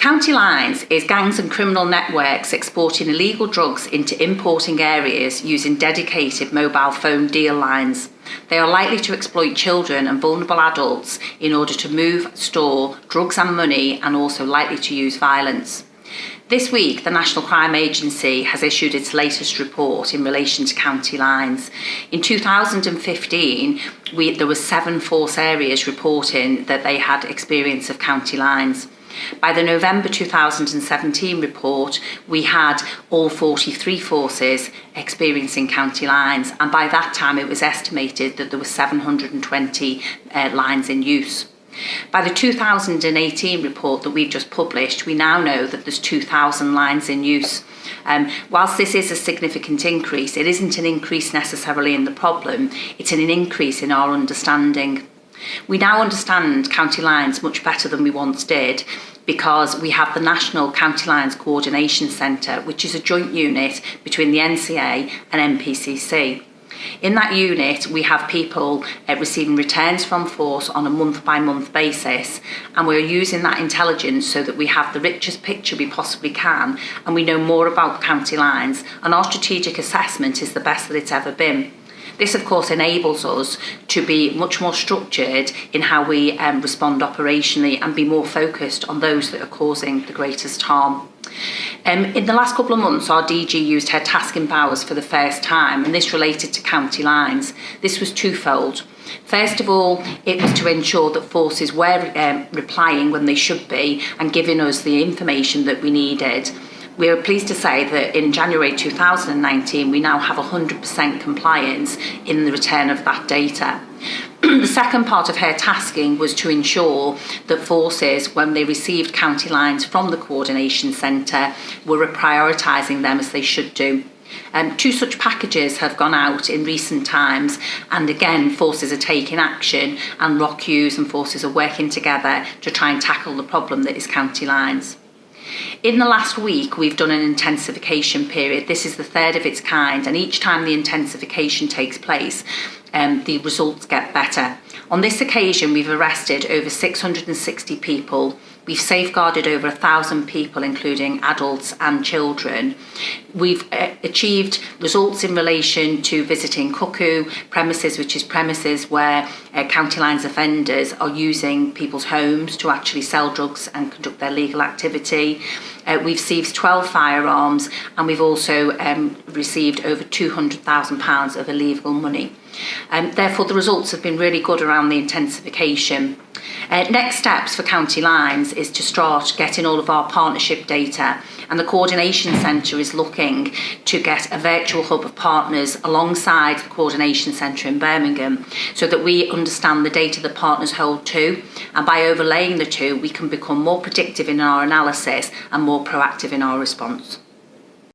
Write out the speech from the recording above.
County lines is gangs and criminal networks exporting illegal drugs into importing areas using dedicated mobile phone deal lines. They are likely to exploit children and vulnerable adults in order to move, store drugs and money, and also likely to use violence. This week, the National Crime Agency has issued its latest report in relation to county lines. In 2015, there were 7 force areas reporting that they had experience of county lines. By the November 2017 report, we had all 43 forces experiencing county lines, and by that time it was estimated that there were 720 lines in use. By the 2018 report that we've just published, we now know that there's 2,000 lines in use. Whilst this is a significant increase, it isn't an increase necessarily in the problem, it's an increase in our understanding. We now understand county lines much better than we once did, because we have the National County Lines Coordination Centre, which is a joint unit between the NCA and NPCC. In that unit, we have people receiving returns from force on a month-by-month basis, and we're using that intelligence so that we have the richest picture we possibly can, and we know more about county lines, and our strategic assessment is the best that it's ever been. This, of course, enables us to be much more structured in how we respond operationally and be more focused on those that are causing the greatest harm. In the last couple of months, our DG used her tasking powers for the first time, and this related to county lines. This was twofold. First of all, it was to ensure that forces were replying when they should be and giving us the information that we needed. We are pleased to say that in January 2019, we now have 100% compliance in the return of that data. The second part of her tasking was to ensure that forces, when they received county lines from the coordination centre, were prioritising them as they should do. 2 such packages have gone out in recent times, and again forces are taking action, and ROCUs and forces are working together to try and tackle the problem that is county lines. In the last week, we've done an intensification period. This is the 3rd of its kind, and each time the intensification takes place, the results get better. On this occasion, we've arrested over 660 people. We've safeguarded over 1,000 people, including adults and children. We've achieved results in relation to visiting cuckoo premises, which is premises where county lines offenders are using people's homes to actually sell drugs and conduct their legal activity. We've seized 12 firearms, and we've also received over £200,000 of illegal money. Therefore, the results have been really good around the intensification. Next steps for county lines is to start getting all of our partnership data, and the coordination centre is looking to get a virtual hub of partners alongside the coordination centre in Birmingham, so that we understand the data that partners hold too, and by overlaying the two we can become more predictive in our analysis and more proactive in our response.